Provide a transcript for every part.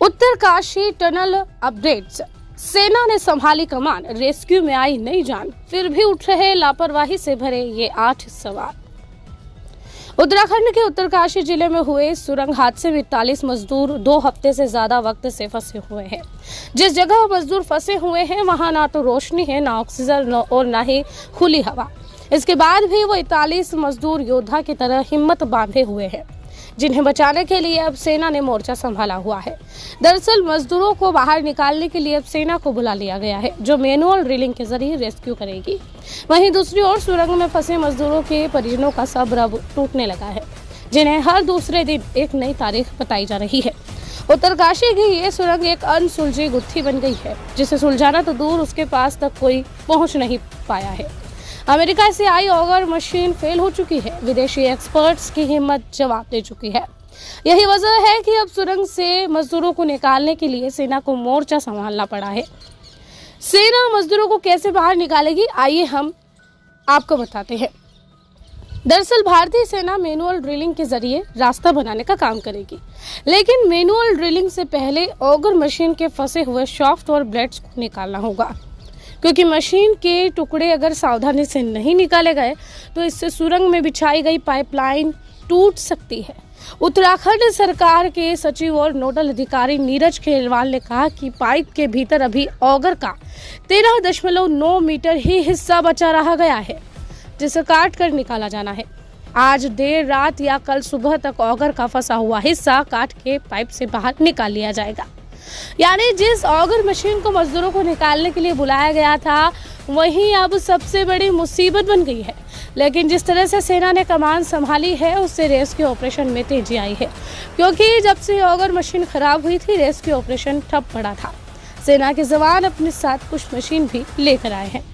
Uttarkashi tunnel updates. सेना ने संभाली कमान, रेस्क्यू में आई नई जान, फिर भी उठ रहे लापरवाही से भरे ये 8 सवाल। उत्तराखंड के उत्तरकाशी जिले में हुए सुरंग हादसे में 41 मजदूर 2 हफ्ते से ज्यादा वक्त से फंसे हुए हैं। जिस जगह मजदूर फंसे हुए हैं वहां ना तो रोशनी है, ना ऑक्सीजन और ना ही खुली हवा। इसके बाद भी वो 41 मजदूर योद्धा की तरह हिम्मत बांधे हुए हैं, जिन्हें बचाने के लिए अब सेना ने मोर्चा संभाला हुआ है। दरअसल मजदूरों को बाहर निकालने के लिए अब सेना को बुला लिया गया है, जो मैनुअल ड्रिलिंग के जरिए रेस्क्यू करेगी। वहीं दूसरी ओर सुरंग में फंसे मजदूरों के परिजनों का सब्र अब टूटने लगा है, जिन्हें हर दूसरे दिन एक नई तारीख बताई जा रही है। उत्तरकाशी की ये सुरंग एक अनसुलझी गुत्थी बन गई है, जिसे सुलझाना तो दूर, उसके पास तक कोई पहुंच नहीं पाया है। अमेरिका से आई ऑगर मशीन फेल हो चुकी है, विदेशी एक्सपर्ट्स की हिम्मत जवाब दे चुकी है। यही वजह है कि अब सुरंग से मजदूरों को निकालने के लिए सेना को मोर्चा संभालना पड़ा है। सेना मजदूरों को कैसे बाहर निकालेगी, आइए हम आपको बताते हैं। दरअसल भारतीय सेना मैनुअल ड्रिलिंग के जरिए रास्ता बनाने का काम करेगी, लेकिन मैनुअल ड्रिलिंग से पहले ऑगर मशीन के फंसे हुए शाफ्ट और ब्लेड्स को निकालना होगा, क्योंकि मशीन के टुकड़े अगर सावधानी से नहीं निकाले गए तो इससे सुरंग में बिछाई गई पाइपलाइन टूट सकती है। उत्तराखंड सरकार के सचिव और नोडल अधिकारी नीरज खेलवाल ने कहा कि पाइप के भीतर अभी ऑगर का 13.9 मीटर ही हिस्सा बचा रहा गया है, जिसे काट कर निकाला जाना है। आज देर रात या कल सुबह तक ऑगर का फंसा हुआ हिस्सा काट के पाइप से बाहर निकाल लिया जाएगा। यानी जिस ऑगर मशीन को मजदूरों को निकालने के लिए बुलाया गया था, वही अब सबसे बड़ी मुसीबत बन गई है। लेकिन जिस तरह से सेना ने कमान संभाली है, उससे रेस्क्यू ऑपरेशन में तेजी आई है, क्योंकि जब से ऑगर मशीन खराब हुई थी, रेस्क्यू ऑपरेशन ठप पड़ा था। सेना के जवान अपने साथ कुछ मशीन भी लेकर आए हैं।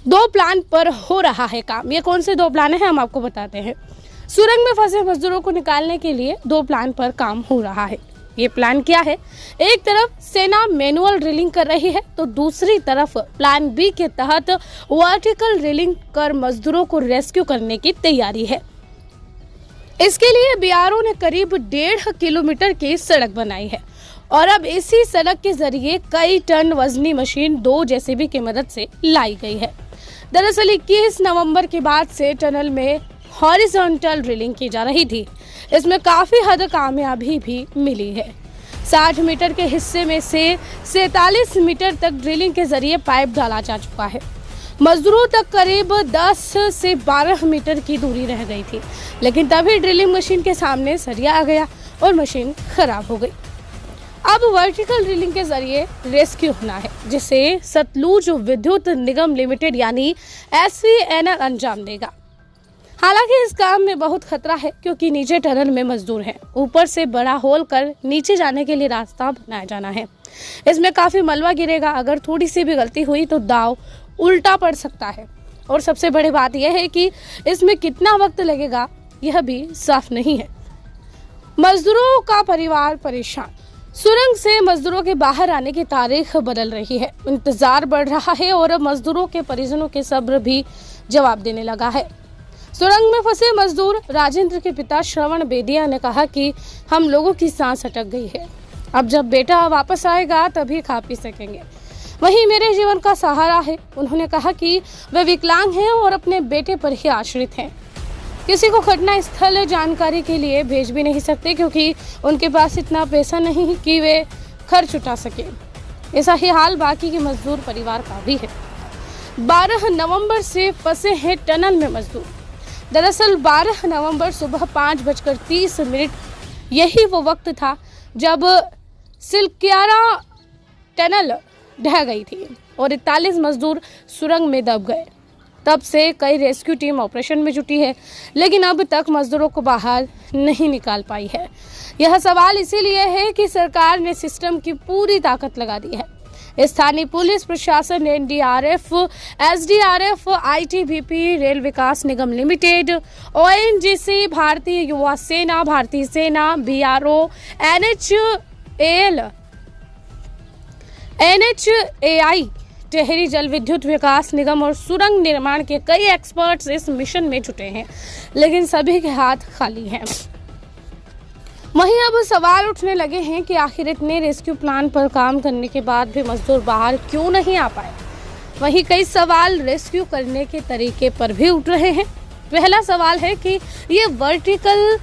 2 प्लान पर हो रहा है काम। ये कौन से 2 प्लान हैं, हम आपको बताते हैं। सुरंग में फंसे मजदूरों को निकालने के लिए 2 प्लान पर काम हो रहा है। ये प्लान क्या है? एक तरफ सेना मैनुअल ड्रिलिंग कर रही है, तो दूसरी तरफ प्लान बी के तहत वर्टिकल ड्रिलिंग कर मजदूरों को रेस्क्यू करने की तैयारी है। इसके लिए बीआरओ ने करीब 1.5 किलोमीटर की सड़क बनाई है और अब इसी सड़क के जरिए कई टन वजनी मशीन 2 जेसीबी की मदद से लाई गई है। दरअसल 21 नवंबर के बाद से टनल में हॉरिजॉन्टल ड्रिलिंग की जा रही थी। इसमें काफी हद कामयाबी भी मिली है। 60 मीटर के हिस्से में से 47 मीटर तक ड्रिलिंग के जरिए पाइप डाला जा चुका है। मजदूरों तक करीब 10 से 12 मीटर की दूरी रह गई थी, लेकिन तभी ड्रिलिंग मशीन के सामने सरिया आ गया और मशीन खराब हो गई। अब वर्टिकल ड्रिलिंग के जरिए रेस्क्यू होना है, जिसे सतलुज विद्युत निगम लिमिटेड यानी SVNL अंजाम देगा। हालांकि इस काम में बहुत खतरा है, क्योंकि नीचे टनल में मजदूर हैं, ऊपर से बड़ा होल कर नीचे जाने के लिए रास्ता बनाया जाना है। इसमें काफी मलबा गिरेगा, अगर थोड़ी सी भी गलती हुई तो दाव उल्टा पड़ सकता है। और सबसे बड़ी बात यह है कि इसमें कितना वक्त लगेगा, यह भी साफ नहीं है। मजदूरों का परिवार परेशान। सुरंग से मजदूरों के बाहर आने की तारीख बदल रही है, इंतजार बढ़ रहा है और अब मजदूरों के परिजनों के सब्र भी जवाब देने लगा है। सुरंग में फंसे मजदूर राजेंद्र के पिता श्रवण बेदिया ने कहा कि हम लोगों की सांस अटक गई है, अब जब बेटा वापस आएगा तभी खा पी सकेंगे। वही मेरे जीवन का सहारा है। उन्होंने कहा कि वे विकलांग हैं और अपने बेटे पर ही आश्रित हैं। किसी को घटना स्थल जानकारी के लिए भेज भी नहीं सकते, क्योंकि उनके पास इतना पैसा नहीं कि वे खर्च उठा सके। ऐसा ही हाल बाकी के मजदूर परिवार का भी है। 12 नवंबर से फंसे हैं टनल में मजदूर। दरअसल 12 नवंबर सुबह 5:30 यही वो वक्त था जब सिलक्यारा टनल ढह गई थी और 41 मजदूर सुरंग में दब गए। तब से कई रेस्क्यू टीम ऑपरेशन में जुटी है, लेकिन अब तक मजदूरों को बाहर नहीं निकाल पाई है। यह सवाल इसीलिए है कि सरकार ने सिस्टम की पूरी ताकत लगा दी है। स्थानीय पुलिस प्रशासन, NDRF, SDRF, ITBP, रेल विकास निगम लिमिटेड, ONGC, भारतीय युवा सेना, भारतीय सेना, BRO, NHAI, टिहरी जल विद्युत विकास निगम और सुरंग निर्माण के कई एक्सपर्ट्स इस मिशन में जुटे हैं, लेकिन सभी के हाथ खाली हैं। वहीं अब सवाल उठने लगे हैं कि आखिर इतने रेस्क्यू प्लान पर काम करने के बाद भी मजदूर बाहर क्यों नहीं आ पाए। वहीं कई सवाल रेस्क्यू करने के तरीके पर भी उठ रहे हैं। पहला सवाल है कि ये वर्टिकल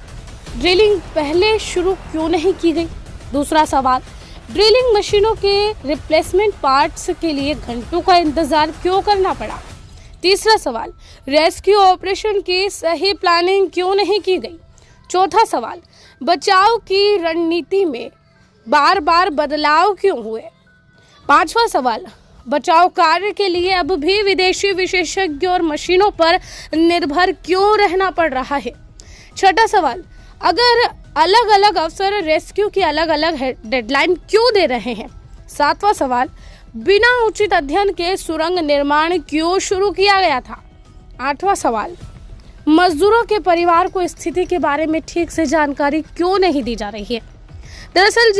ड्रिलिंग पहले शुरू क्यों नहीं की गई। दूसरा सवाल, ड्रिलिंग मशीनों के रिप्लेसमेंट पार्ट्स के लिए घंटों का इंतजार क्यों करना पड़ा। तीसरा सवाल, रेस्क्यू ऑपरेशन की सही प्लानिंग क्यों नहीं की गई। चौथा सवाल, बचाव की रणनीति में बार बार बदलाव क्यों हुए। पांचवा सवाल, बचाव कार्य के लिए अब भी विदेशी विशेषज्ञों और मशीनों पर निर्भर क्यों रहना पड़ रहा है। छठा सवाल, अगर अलग अलग अफसर रेस्क्यू की अलग अलग डेडलाइन क्यों दे रहे हैं। सातवां सवाल, बिना उचित अध्ययन के सुरंग निर्माण क्यों शुरू किया गया था। आठवां सवाल, मजदूरों के परिवार को स्थिति के बारे में ठीक से जानकारी क्यों नहीं दी जा रही है। दरअसल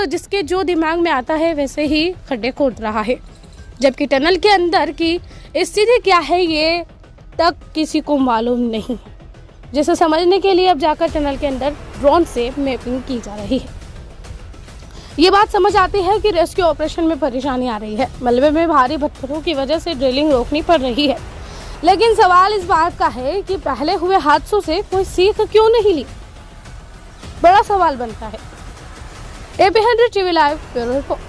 जिसके जो दिमाग में आता है वैसे ही खड्डे खोद रहा है, जबकि टनल के अंदर की स्थिति क्या है ये तक किसी को मालूम नहीं है, जिसे समझने के लिए अब जाकर टनल के अंदर ड्रोन से मैपिंग की जा रही है। ये बात समझ आती है कि रेस्क्यू ऑपरेशन में परेशानी आ रही है। मलबे में भारी पत्थरों की वजह से ड्रिलिंग रोकनी पड़ रही है, लेकिन सवाल इस बात का है कि पहले हुए हादसों से कोई सीख क्यों नहीं ली। बड़ा सवाल बनता है। AP100 TV live bureau report.